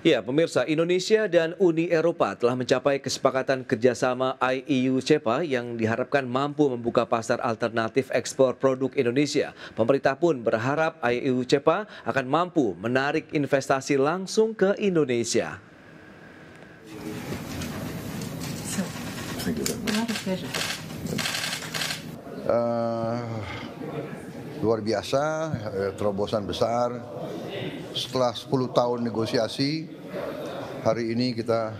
Ya, pemirsa, Indonesia dan Uni Eropa telah mencapai kesepakatan kerjasama IEU-CEPA yang diharapkan mampu membuka pasar alternatif ekspor produk Indonesia. Pemerintah pun berharap IEU-CEPA akan mampu menarik investasi langsung ke Indonesia. Luar biasa, terobosan besar. Setelah 10 tahun negosiasi, hari ini kita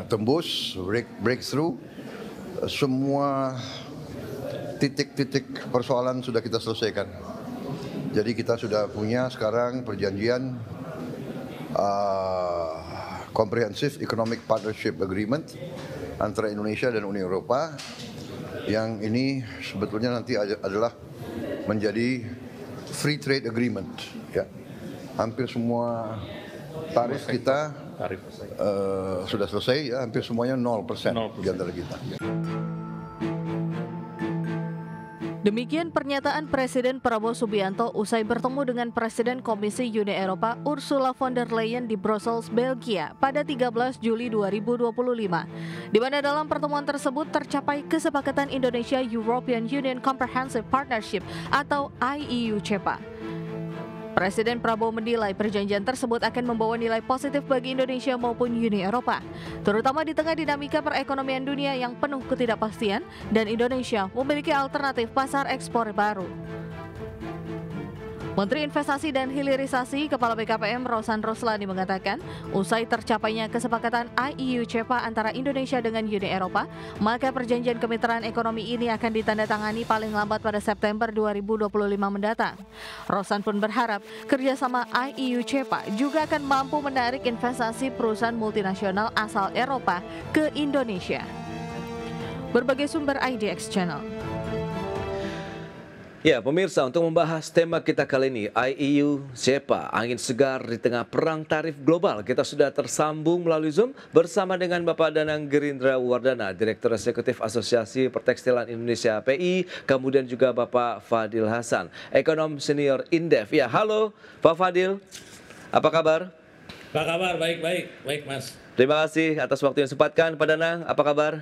tembus, breakthrough. Semua titik-titik persoalan sudah kita selesaikan. Jadi kita sudah punya sekarang perjanjian Comprehensive Economic Partnership Agreement antara Indonesia dan Uni Eropa, yang ini sebetulnya nanti adalah menjadi free trade agreement. Ya, hampir semua tarif kita sudah selesai, ya, hampir semuanya 0% di antara kita. Demikian pernyataan Presiden Prabowo Subianto usai bertemu dengan Presiden Komisi Uni Eropa Ursula von der Leyen di Brussels, Belgia pada 13 Juli 2025. Di mana dalam pertemuan tersebut tercapai kesepakatan Indonesia-European Union Comprehensive Partnership atau IEU-CEPA. Presiden Prabowo menilai perjanjian tersebut akan membawa nilai positif bagi Indonesia maupun Uni Eropa, terutama di tengah dinamika perekonomian dunia yang penuh ketidakpastian dan Indonesia memiliki alternatif pasar ekspor baru. Menteri Investasi dan Hilirisasi Kepala BKPM Rosan Roslani mengatakan, usai tercapainya kesepakatan IEU-CEPA antara Indonesia dengan Uni Eropa, maka perjanjian kemitraan ekonomi ini akan ditandatangani paling lambat pada September 2025 mendatang. Rosan pun berharap kerjasama IEU-CEPA juga akan mampu menarik investasi perusahaan multinasional asal Eropa ke Indonesia. Berbagai sumber IDX Channel. Ya, pemirsa, untuk membahas tema kita kali ini, IEU-CEPA, angin segar di tengah perang tarif global. Kita sudah tersambung melalui Zoom bersama dengan Bapak Danang Gerindra Wardana, Direktur Eksekutif Asosiasi Pertekstilan Indonesia API, kemudian juga Bapak Fadil Hasan, Ekonom Senior Indef. Ya, halo Pak Fadil, apa kabar? Apa kabar? Baik Mas. Terima kasih atas waktu yang sempatkan, Pak Danang, apa kabar?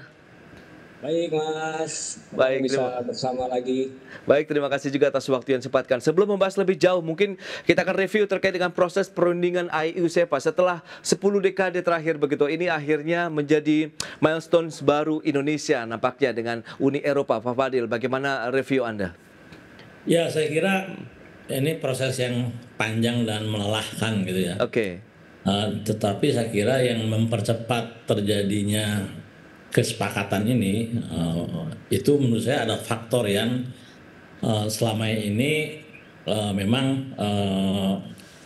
Baik Mas, baik, bisa bersama lagi. Baik, terima kasih juga atas waktu yang sempatkan. Sebelum membahas lebih jauh, mungkin kita akan review terkait dengan proses perundingan IEU-CEPA setelah 10 dekade terakhir begitu. Ini akhirnya menjadi milestones baru Indonesia nampaknya dengan Uni Eropa. Pak Fadil, bagaimana review Anda? Ya, saya kira ini proses yang panjang dan melelahkan gitu ya. Oke. Tetapi saya kira yang mempercepat terjadinya kesepakatan ini itu menurut saya ada faktor yang selama ini memang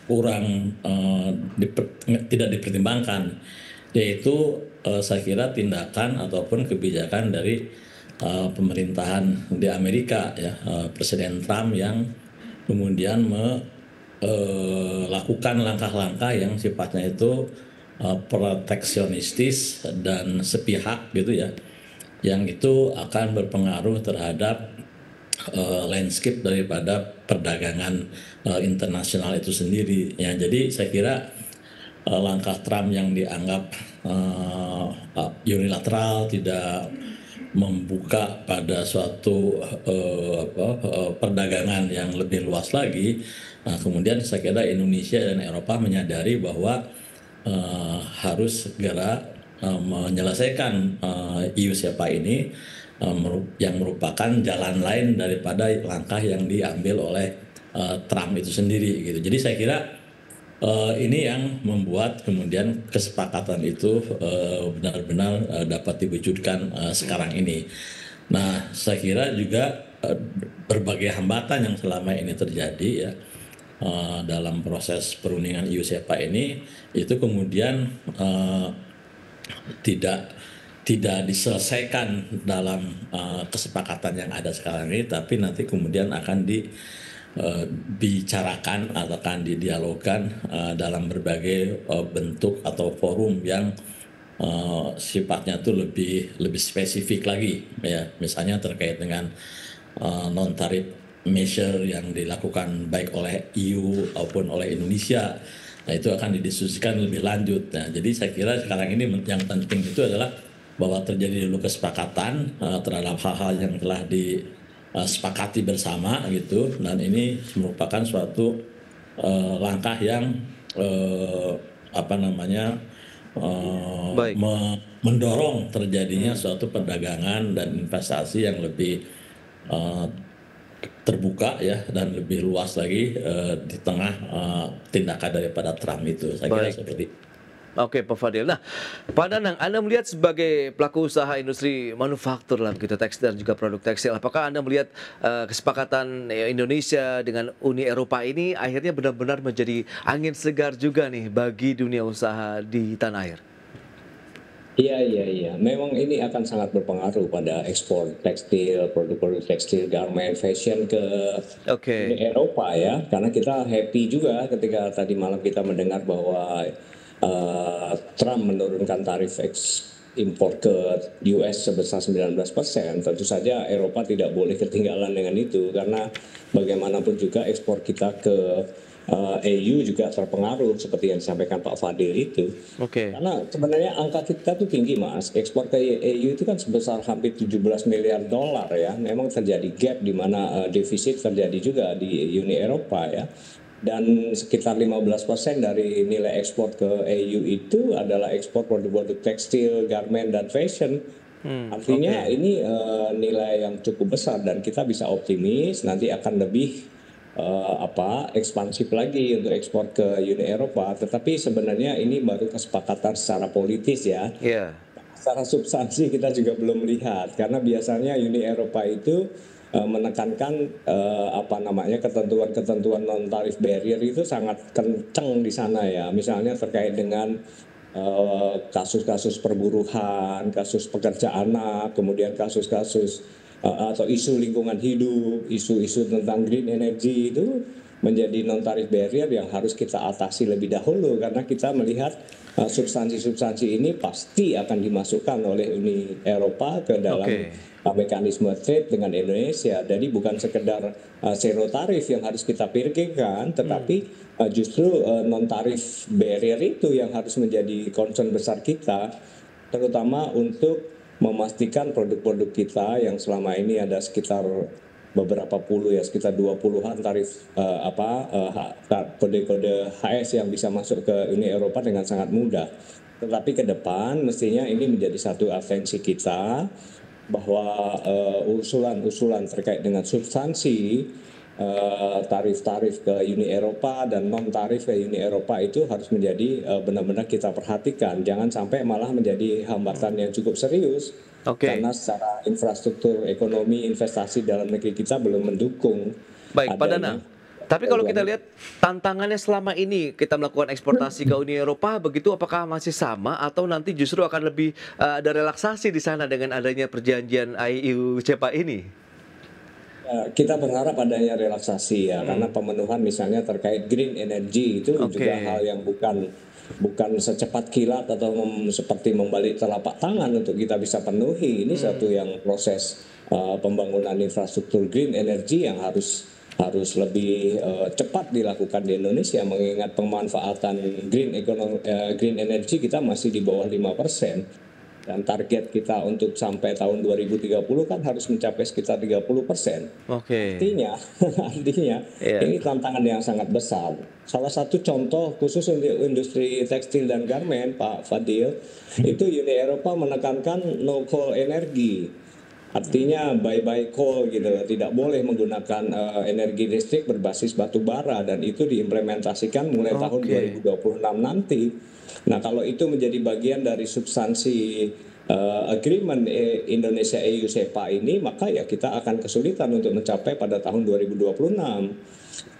kurang tidak dipertimbangkan, yaitu saya kira tindakan ataupun kebijakan dari pemerintahan di Amerika, ya, Presiden Trump yang kemudian melakukan langkah-langkah yang sifatnya itu proteksionistis dan sepihak gitu ya, yang itu akan berpengaruh terhadap landscape daripada perdagangan internasional itu sendiri ya. Jadi saya kira langkah Trump yang dianggap unilateral, tidak membuka pada suatu perdagangan yang lebih luas lagi. Nah, kemudian saya kira Indonesia dan Eropa menyadari bahwa harus segera menyelesaikan IEU-CEPA ini, yang merupakan jalan lain daripada langkah yang diambil oleh Trump itu sendiri gitu. Jadi saya kira ini yang membuat kemudian kesepakatan itu benar-benar dapat diwujudkan sekarang ini. Nah, saya kira juga berbagai hambatan yang selama ini terjadi ya dalam proses perundingan IEU-CEPA ini itu kemudian tidak diselesaikan dalam kesepakatan yang ada sekarang ini, tapi nanti kemudian akan dibicarakan atau akan didialogkan dalam berbagai bentuk atau forum yang sifatnya itu lebih spesifik lagi ya, misalnya terkait dengan non tarif measure yang dilakukan baik oleh EU maupun oleh Indonesia, Nah, itu akan didiskusikan lebih lanjut. Nah, jadi saya kira sekarang ini yang penting itu adalah bahwa terjadi dulu kesepakatan terhadap hal-hal yang telah disepakati bersama gitu, dan ini merupakan suatu langkah yang apa namanya Baik. mendorong terjadinya suatu perdagangan dan investasi yang lebih eh, terbuka ya, dan lebih luas lagi di tengah tindakan daripada Trump itu. Saya kira Baik. seperti Oke, Pak Fadil. Nah, Pak Danang, Anda melihat sebagai pelaku usaha industri manufaktur lah begitu, tekstil dan juga produk tekstil. Apakah Anda melihat kesepakatan Indonesia dengan Uni Eropa ini akhirnya benar-benar menjadi angin segar juga nih bagi dunia usaha di tanah air? Iya. Memang ini akan sangat berpengaruh pada ekspor tekstil, produk-produk tekstil, garment, fashion ke Uni Oke. Eropa ya. Karena kita happy juga ketika tadi malam kita mendengar bahwa Trump menurunkan tarif impor ke US sebesar 19%. Tentu saja Eropa tidak boleh ketinggalan dengan itu karena bagaimanapun juga ekspor kita ke EU juga terpengaruh seperti yang disampaikan Pak Fadil itu. Oke. Karena sebenarnya angka kita tuh tinggi Mas. Ekspor ke EU itu kan sebesar hampir 17 miliar dolar ya. Memang terjadi gap di mana defisit terjadi juga di Uni Eropa ya. Dan sekitar 15% dari nilai ekspor ke EU itu adalah ekspor produk-produk tekstil, garment, dan fashion. Artinya Oke. ini nilai yang cukup besar dan kita bisa optimis nanti akan lebih ekspansif lagi untuk ekspor ke Uni Eropa. Tetapi sebenarnya ini baru kesepakatan secara politis ya. Iya. Secara substansi kita juga belum melihat karena biasanya Uni Eropa itu menekankan ketentuan-ketentuan non tarif barrier itu sangat kencang di sana ya. Misalnya terkait dengan kasus-kasus perburuhan, kasus pekerja anak, kemudian kasus-kasus atau isu lingkungan hidup, isu-isu tentang green energy itu menjadi non tarif barrier yang harus kita atasi lebih dahulu karena kita melihat substansi-substansi ini pasti akan dimasukkan oleh Uni Eropa ke dalam mekanisme trade dengan Indonesia. Jadi bukan sekedar zero tarif yang harus kita pikirkan, tetapi justru non tarif barrier itu yang harus menjadi concern besar kita, terutama untuk memastikan produk-produk kita yang selama ini ada sekitar beberapa puluh ya, sekitar 20-an tarif kode-kode HS yang bisa masuk ke Uni Eropa dengan sangat mudah. Tetapi ke depan mestinya ini menjadi satu atensi kita bahwa usulan-usulan terkait dengan substansi tarif-tarif ke Uni Eropa dan non tarif ke Uni Eropa itu harus menjadi benar-benar kita perhatikan, jangan sampai malah menjadi hambatan yang cukup serius. Karena secara infrastruktur ekonomi investasi dalam negeri kita belum mendukung. Baik, Pak Danang. Tapi kalau kita lihat tantangannya selama ini kita melakukan eksportasi ke Uni Eropa begitu, apakah masih sama atau nanti justru akan lebih ada relaksasi di sana dengan adanya perjanjian EU CEPA ini? Kita berharap adanya relaksasi ya, karena pemenuhan misalnya terkait green energy itu juga hal yang bukan secepat kilat atau seperti membalik telapak tangan untuk kita bisa penuhi. Ini satu yang proses pembangunan infrastruktur green energy yang harus lebih cepat dilakukan di Indonesia, mengingat pemanfaatan green energy kita masih di bawah 5%. Dan target kita untuk sampai tahun 2030 kan harus mencapai sekitar 30%. Artinya ini tantangan yang sangat besar. Salah satu contoh khusus untuk industri tekstil dan garment, Pak Fadil, itu Uni Eropa menekankan no coal energi. Artinya bye-bye coal gitu, tidak boleh menggunakan energi listrik berbasis batu bara, dan itu diimplementasikan mulai tahun 2026 nanti. Nah, kalau itu menjadi bagian dari substansi agreement Indonesia EU CEPA ini, maka ya kita akan kesulitan untuk mencapai pada tahun 2026.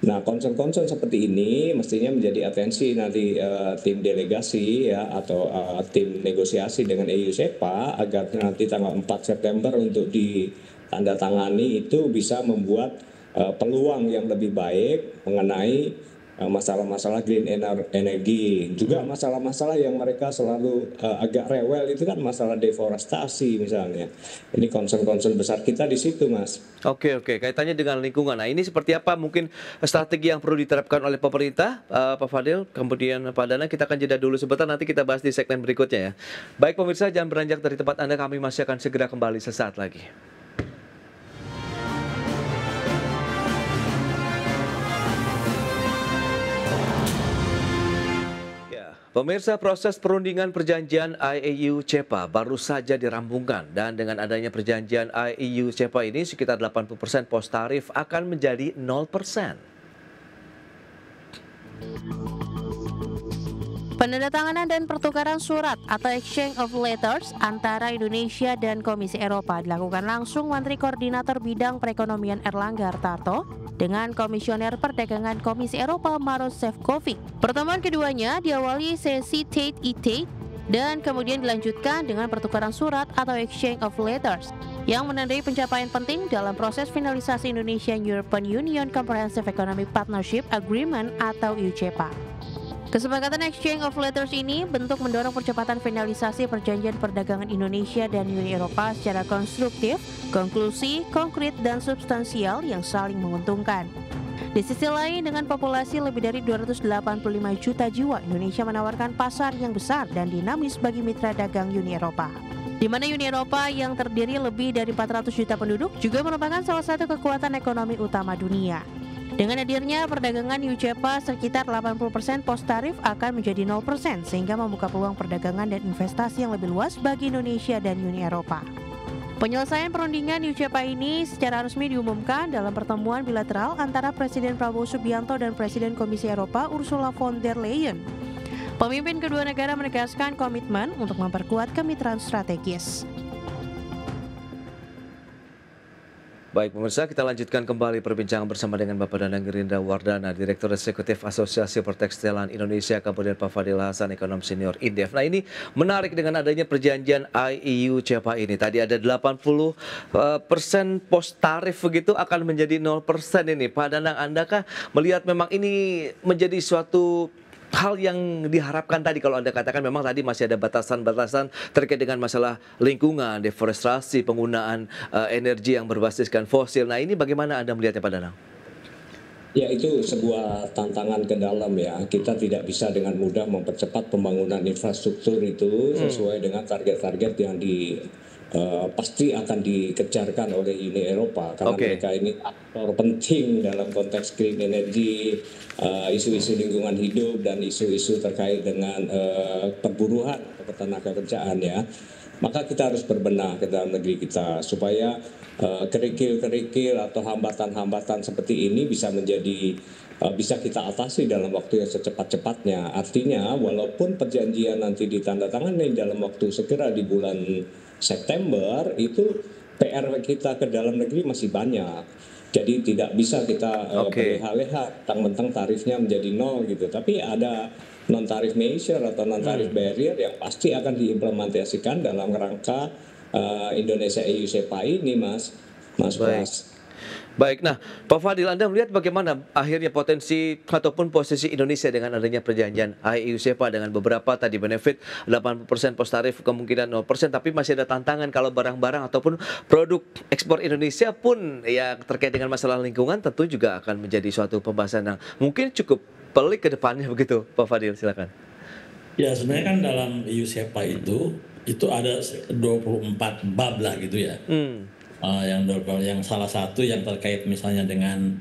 Nah, concern-concern seperti ini mestinya menjadi atensi nanti tim delegasi ya atau tim negosiasi dengan EU CEPA agar nanti tanggal 4 September untuk ditandatangani itu bisa membuat peluang yang lebih baik mengenai masalah-masalah green energy, juga masalah-masalah yang mereka selalu agak rewel itu kan masalah deforestasi misalnya. Ini concern-concern besar kita di situ, Mas. Oke, kaitannya dengan lingkungan. Nah, ini seperti apa mungkin strategi yang perlu diterapkan oleh pemerintah, Pak Fadil, kemudian Pak Danang. Kita akan jeda dulu sebentar, nanti kita bahas di segmen berikutnya ya. Baik pemirsa, jangan beranjak dari tempat Anda, kami masih akan segera kembali sesaat lagi. Pemirsa, proses perundingan perjanjian IAU CEPA baru saja dirampungkan, dan dengan adanya perjanjian IAU CEPA ini sekitar 80% pos tarif akan menjadi 0%. Penandatanganan dan pertukaran surat atau exchange of letters antara Indonesia dan Komisi Eropa dilakukan langsung Menteri Koordinator Bidang Perekonomian Erlangga Hartarto dengan Komisioner Perdagangan Komisi Eropa Maroš Šefčovič. Pertemuan keduanya diawali sesi Tate i Tate dan kemudian dilanjutkan dengan pertukaran surat atau exchange of letters yang menandai pencapaian penting dalam proses finalisasi Indonesia European Union Comprehensive Economic Partnership Agreement atau EUCEPA. Kesepakatan exchange of letters ini bentuk mendorong percepatan finalisasi perjanjian perdagangan Indonesia dan Uni Eropa secara konstruktif, konklusi, konkret, dan substansial yang saling menguntungkan. Di sisi lain, dengan populasi lebih dari 285 juta jiwa, Indonesia menawarkan pasar yang besar dan dinamis bagi mitra dagang Uni Eropa. Di mana Uni Eropa yang terdiri lebih dari 400 juta penduduk juga merupakan salah satu kekuatan ekonomi utama dunia. Dengan hadirnya perdagangan EUCEPA, sekitar 80% pos tarif akan menjadi 0%, sehingga membuka peluang perdagangan dan investasi yang lebih luas bagi Indonesia dan Uni Eropa. Penyelesaian perundingan EUCEPA ini secara resmi diumumkan dalam pertemuan bilateral antara Presiden Prabowo Subianto dan Presiden Komisi Eropa Ursula von der Leyen. Pemimpin kedua negara menegaskan komitmen untuk memperkuat kemitraan strategis. Baik pemirsa, kita lanjutkan kembali perbincangan bersama dengan Bapak Danang Gerindra Wardana, Direktur Eksekutif Asosiasi Pertekstilan Indonesia, kemudian Pak Fadil Hasan, Ekonom Senior Indef. Nah, ini menarik dengan adanya perjanjian IAU CEPA ini. Tadi ada 80% pos tarif begitu akan menjadi 0% ini. Pak Danang, Andakah melihat memang ini menjadi suatu hal yang diharapkan tadi, kalau Anda katakan memang tadi masih ada batasan-batasan terkait dengan masalah lingkungan, deforestasi, penggunaan energi yang berbasiskan fosil. Nah, ini bagaimana Anda melihatnya, Pak Danang? Ya, itu sebuah tantangan ke dalam ya. Kita tidak bisa dengan mudah mempercepat pembangunan infrastruktur itu sesuai dengan target-target yang pasti akan dikejarkan oleh Uni Eropa, karena mereka ini aktor penting dalam konteks green energy, isu-isu lingkungan hidup, dan isu-isu terkait dengan perburuan atau ketenagakerjaan ya. Maka kita harus berbenah ke dalam negeri kita supaya kerikil-kerikil atau hambatan-hambatan seperti ini bisa kita atasi dalam waktu yang secepat-cepatnya. Artinya walaupun perjanjian nanti ditandatangani dalam waktu segera di bulan September, itu PR kita ke dalam negeri masih banyak. Jadi tidak bisa kita berleha-leha mentang-mentang tarifnya menjadi 0 gitu. Tapi ada non-tarif measure atau non-tarif barrier yang pasti akan diimplementasikan dalam rangka Indonesia EU CEPA ini, Mas Pras. Baik, nah Pak Fadil, Anda melihat bagaimana akhirnya potensi ataupun posisi Indonesia dengan adanya perjanjian IAU CEPA dengan beberapa tadi benefit 80% pos tarif, kemungkinan 0%, tapi masih ada tantangan kalau barang-barang ataupun produk ekspor Indonesia pun ya terkait dengan masalah lingkungan tentu juga akan menjadi suatu pembahasan yang mungkin cukup pelik ke depannya begitu, Pak Fadil, silakan. Ya, sebenarnya kan dalam EU CEPA itu ada 24 bab lah gitu ya. Yang salah satu yang terkait misalnya dengan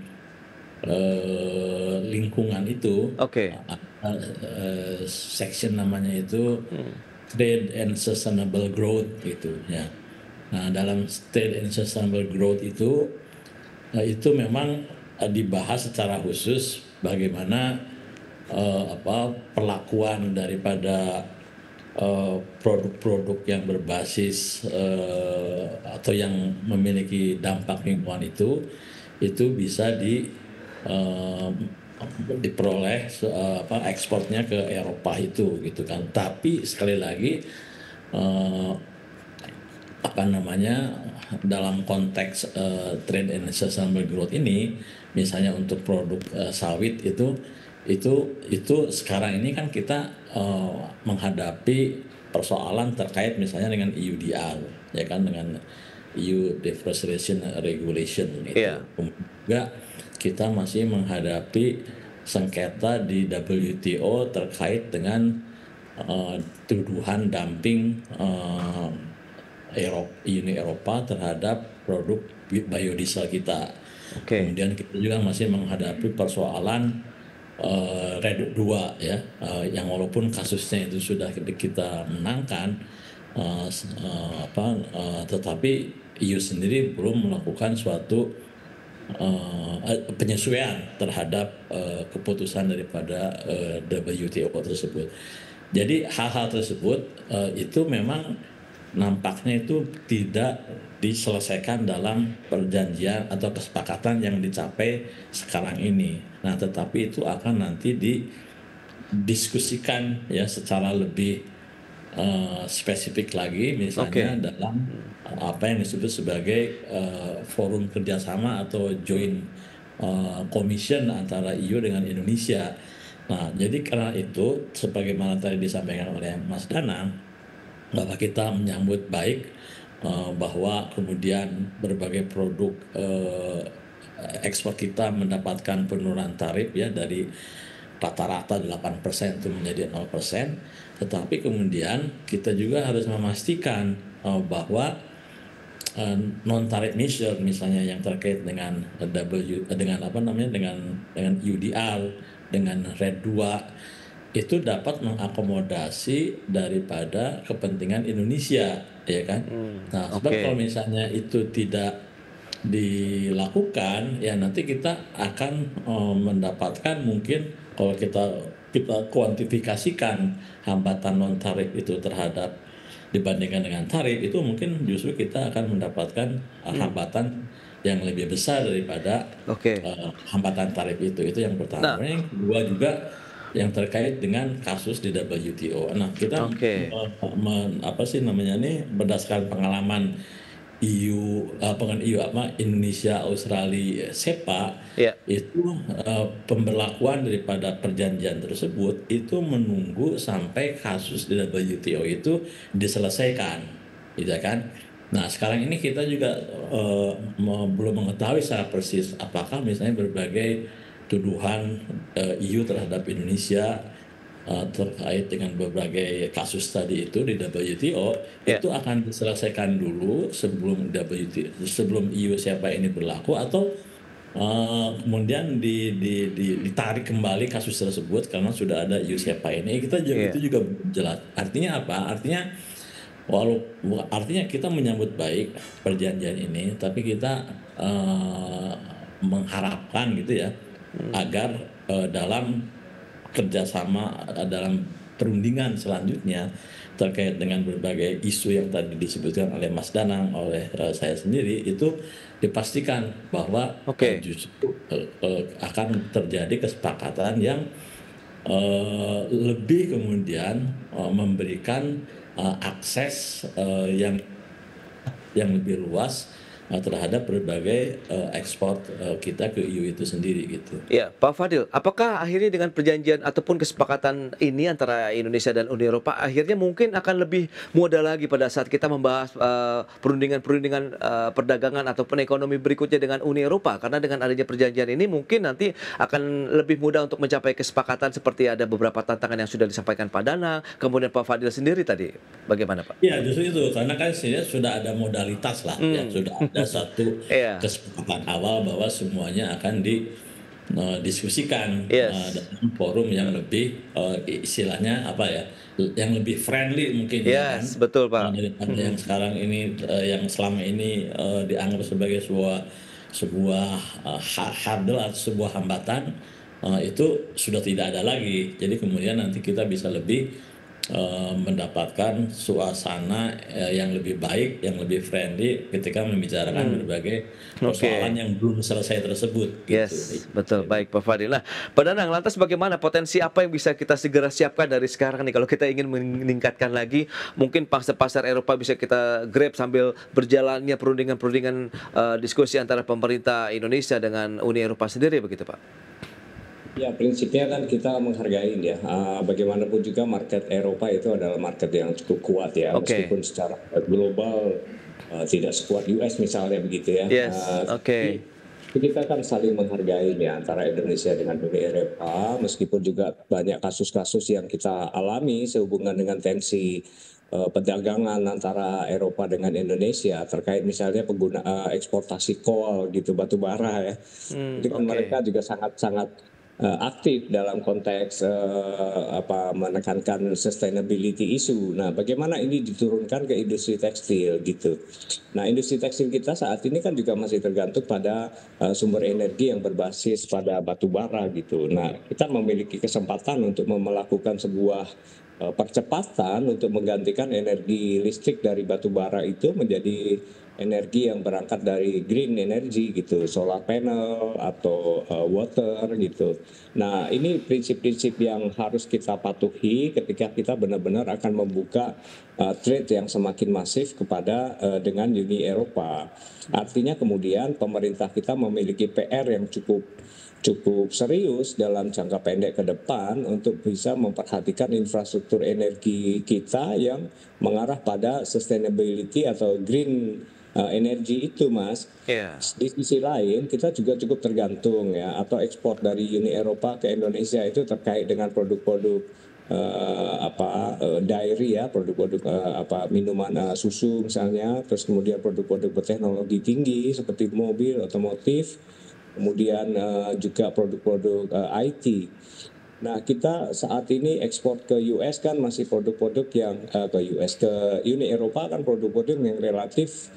lingkungan itu, section namanya itu Trade and Sustainable Growth gitu ya. Nah, dalam Trade and Sustainable Growth itu memang dibahas secara khusus bagaimana perlakuan daripada produk-produk yang berbasis atau yang memiliki dampak lingkungan itu bisa diperoleh ekspornya ke Eropa itu gitu kan. Tapi sekali lagi dalam konteks trade and sustainable growth ini, misalnya untuk produk sawit itu itu sekarang ini kan kita menghadapi persoalan terkait misalnya dengan EUDR, ya kan, dengan EU Deforestation Regulation itu. Iya. Juga kita masih menghadapi sengketa di WTO terkait dengan tuduhan dumping Uni Eropa terhadap produk biodiesel kita. Kemudian kita juga masih menghadapi persoalan RED 2 ya, yang walaupun kasusnya itu sudah kita menangkan, tetapi EU sendiri belum melakukan suatu penyesuaian terhadap keputusan daripada WTO tersebut. Jadi hal-hal tersebut itu memang nampaknya itu tidak diselesaikan dalam perjanjian atau kesepakatan yang dicapai sekarang ini. Nah, tetapi itu akan nanti didiskusikan ya secara lebih spesifik lagi, misalnya dalam apa yang disebut sebagai forum kerjasama atau joint commission antara EU dengan Indonesia. Nah, jadi karena itu, sebagaimana tadi disampaikan oleh Mas Danang, bahwa kita menyambut baik bahwa kemudian berbagai produk ekspor kita mendapatkan penurunan tarif ya dari rata-rata 8% itu menjadi 0%, tetapi kemudian kita juga harus memastikan bahwa non tarif measure misalnya yang terkait dengan dengan UDR, dengan RED 2 itu dapat mengakomodasi daripada kepentingan Indonesia, ya kan? Nah, sebab kalau misalnya itu tidak dilakukan, ya nanti kita akan mendapatkan mungkin kalau kita kuantifikasikan hambatan non tarif itu terhadap dibandingkan dengan tarif, itu mungkin justru kita akan mendapatkan hambatan yang lebih besar daripada hambatan tarif itu yang pertama. Yang kedua juga yang terkait dengan kasus di WTO. Nah, kita berdasarkan pengalaman Indonesia Australia SEPA itu pemberlakuan daripada perjanjian tersebut itu menunggu sampai kasus di WTO itu diselesaikan, gitu kan? Nah, sekarang ini kita juga belum mengetahui secara persis apakah misalnya berbagai tuduhan EU terhadap Indonesia terkait dengan berbagai kasus tadi itu di WTO itu akan diselesaikan dulu sebelum EU siapa ini berlaku, atau kemudian ditarik kembali kasus tersebut karena sudah ada EU siapa ini. Kita juga itu juga jelas. Artinya apa? Artinya kita menyambut baik perjanjian ini, tapi kita mengharapkan gitu ya agar dalam kerjasama dalam perundingan selanjutnya terkait dengan berbagai isu yang tadi disebutkan oleh Mas Danang, oleh saya sendiri, itu dipastikan bahwa justru akan terjadi kesepakatan yang lebih kemudian memberikan akses yang lebih luas terhadap berbagai ekspor kita ke EU itu sendiri gitu. Ya, Pak Fadil, apakah akhirnya dengan perjanjian ataupun kesepakatan ini antara Indonesia dan Uni Eropa akhirnya mungkin akan lebih mudah lagi pada saat kita membahas perundingan perdagangan ataupun ekonomi berikutnya dengan Uni Eropa, karena dengan adanya perjanjian ini mungkin nanti akan lebih mudah untuk mencapai kesepakatan seperti ada beberapa tantangan yang sudah disampaikan Pak Danang, kemudian Pak Fadil sendiri tadi. Bagaimana, Pak? Ya, justru itu, karena kan sudah ada modalitas lah, ya sudah ada satu kesepakatan awal bahwa semuanya akan didiskusikan dalam forum yang lebih istilahnya apa ya, yang lebih friendly mungkin ya kan? Betul, Pak. Daripada yang sekarang ini yang selama ini dianggap sebagai sebuah hurdle atau sebuah hambatan, itu sudah tidak ada lagi. Jadi kemudian nanti kita bisa lebih mendapatkan suasana yang lebih baik, yang lebih friendly ketika membicarakan berbagai persoalan yang belum selesai tersebut. Yes, betul. Baik, Pak Fadil. Nah, Pak Danang, lantas bagaimana potensi apa yang bisa kita segera siapkan dari sekarang nih kalau kita ingin meningkatkan lagi, mungkin pasar Eropa bisa kita grab sambil berjalannya perundingan diskusi antara pemerintah Indonesia dengan Uni Eropa sendiri, begitu Pak? Ya, prinsipnya kan kita menghargai ya. Bagaimanapun juga market Eropa itu adalah market yang cukup kuat ya, Oke. meskipun secara global tidak sekuat US misalnya begitu ya. Yes, Tapi oke. kita kan saling menghargai ya antara Indonesia dengan Uni Eropa, meskipun juga banyak kasus-kasus yang kita alami sehubungan dengan tensi perdagangan antara Eropa dengan Indonesia terkait misalnya eksportasi kol gitu, batu bara ya. Jadi kan mereka Oke. juga sangat-sangat aktif dalam konteks menekankan sustainability issue. Nah, bagaimana ini diturunkan ke industri tekstil gitu. Nah, industri tekstil kita saat ini kan juga masih tergantung pada sumber energi yang berbasis pada batu bara gitu. Nah, kita memiliki kesempatan untuk melakukan sebuah percepatan untuk menggantikan energi listrik dari batu bara itu menjadi energi yang berangkat dari green energy gitu, solar panel atau water gitu. Nah, ini prinsip-prinsip yang harus kita patuhi ketika kita benar-benar akan membuka trade yang semakin masif kepada dengan Uni Eropa. Artinya kemudian pemerintah kita memiliki PR yang cukup cukup serius dalam jangka pendek ke depan untuk bisa memperhatikan infrastruktur energi kita yang mengarah pada sustainability atau green energi itu, Mas. Iya. Di sisi lain kita juga cukup tergantung ya, atau ekspor dari Uni Eropa ke Indonesia itu terkait dengan produk-produk dairy ya, produk-produk minuman susu misalnya, terus kemudian produk-produk berteknologi tinggi seperti mobil, otomotif, kemudian juga produk-produk IT. Nah, kita saat ini ekspor ke US kan masih produk-produk yang ke Uni Eropa kan produk-produk yang relatif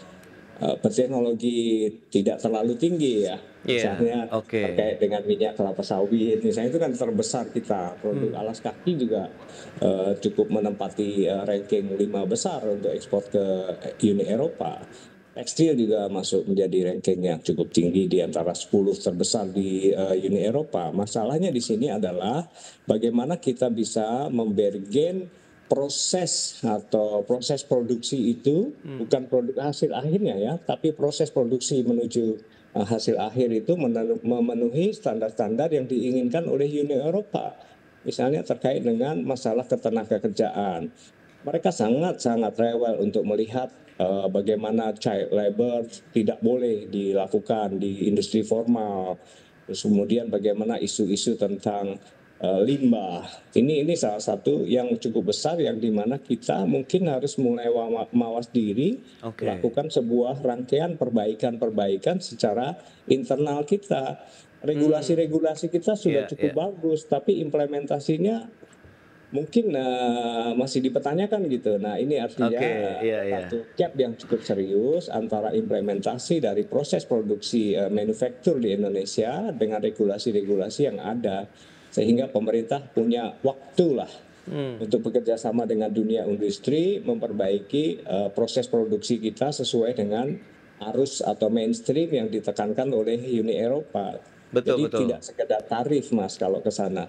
berteknologi tidak terlalu tinggi ya. Iya, Misalnya oke. terkait dengan minyak kelapa sawit, misalnya itu kan terbesar kita. Produk alas kaki juga cukup menempati ranking 5 besar untuk ekspor ke Uni Eropa. Tekstil juga masuk menjadi ranking yang cukup tinggi di antara 10 terbesar di Uni Eropa. Masalahnya di sini adalah bagaimana kita bisa membergen proses atau proses produksi itu, bukan produk hasil akhirnya ya, tapi proses produksi menuju hasil akhir itu memenuhi standar-standar yang diinginkan oleh Uni Eropa. Misalnya terkait dengan masalah ketenagakerjaan. Mereka sangat-sangat rewel untuk melihat bagaimana child labor tidak boleh dilakukan di industri formal. Terus kemudian bagaimana isu-isu tentang limbah. Ini salah satu yang cukup besar yang dimana kita mungkin harus mulai mawas diri, Oke. melakukan sebuah rangkaian perbaikan-perbaikan secara internal kita. Regulasi-regulasi kita sudah Iya, cukup iya. bagus, tapi implementasinya mungkin masih dipertanyakan gitu. Nah, ini Oke, artinya iya, ada iya. satu gap yang cukup serius antara implementasi dari proses produksi manufaktur di Indonesia dengan regulasi-regulasi yang ada. Sehingga pemerintah punya waktu lah untuk bekerja sama dengan dunia industri memperbaiki proses produksi kita sesuai dengan arus atau mainstream yang ditekankan oleh Uni Eropa. Betul, Jadi betul. tidak sekedar tarif, Mas, kalau ke sana.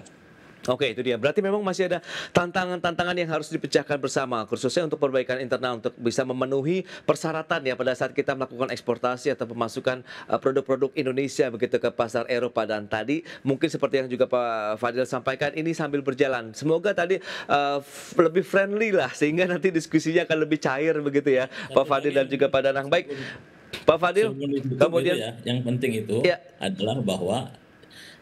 Oke, itu dia. Berarti memang masih ada tantangan-tantangan yang harus dipecahkan bersama, khususnya untuk perbaikan internal untuk bisa memenuhi persyaratan ya pada saat kita melakukan eksportasi atau pemasukan produk-produk Indonesia begitu ke pasar Eropa. Dan tadi mungkin seperti yang juga Pak Fadil sampaikan, ini sambil berjalan. Semoga tadi lebih friendly lah sehingga nanti diskusinya akan lebih cair begitu ya, Pak Satu Fadil lagi dan yang juga Pak Danang. Baik, sebelum Pak Fadil, sebelum ditutup itu kemudian ya, yang penting itu ya, adalah bahwa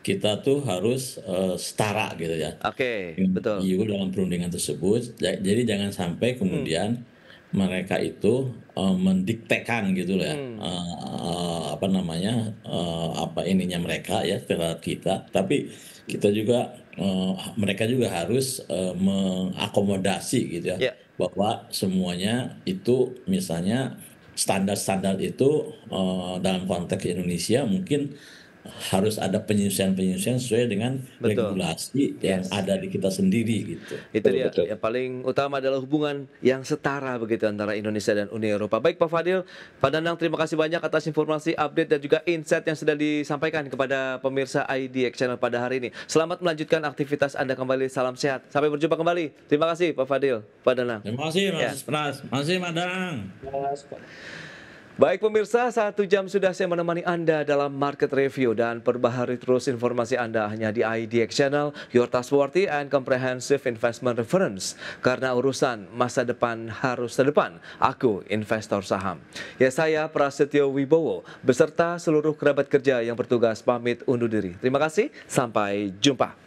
kita tuh harus setara gitu ya oke, dengan betul. EU dalam perundingan tersebut. Jadi jangan sampai kemudian mereka itu mendiktekan gitu loh ya, apa namanya, apa ininya mereka ya terhadap kita. Tapi kita juga mereka juga harus mengakomodasi gitu ya, Ya. bahwa semuanya itu misalnya standar-standar itu dalam konteks Indonesia mungkin harus ada penyelesaian-penyelesaian sesuai dengan Betul. regulasi yang Yes. ada di kita sendiri gitu. Itu Betul, dia, betul. yang paling utama adalah hubungan yang setara begitu antara Indonesia dan Uni Eropa. Baik Pak Fadil, Pak Danang, terima kasih banyak atas informasi, update dan juga insight yang sudah disampaikan kepada pemirsa IDX Channel pada hari ini. Selamat melanjutkan aktivitas Anda kembali, salam sehat. Sampai berjumpa kembali. Terima kasih Pak Fadil, Pak Danang. Terima kasih Ya. Mas Pras, makasih Madang. Mas, Baik pemirsa, 1 jam sudah saya menemani Anda dalam Market Review dan perbaharui terus informasi Anda hanya di IDX Channel, your trustworthy and comprehensive investment reference. Karena urusan masa depan harus terdepan, aku investor saham. Ya, saya Prasetyo Wibowo beserta seluruh kerabat kerja yang bertugas pamit undur diri. Terima kasih, sampai jumpa.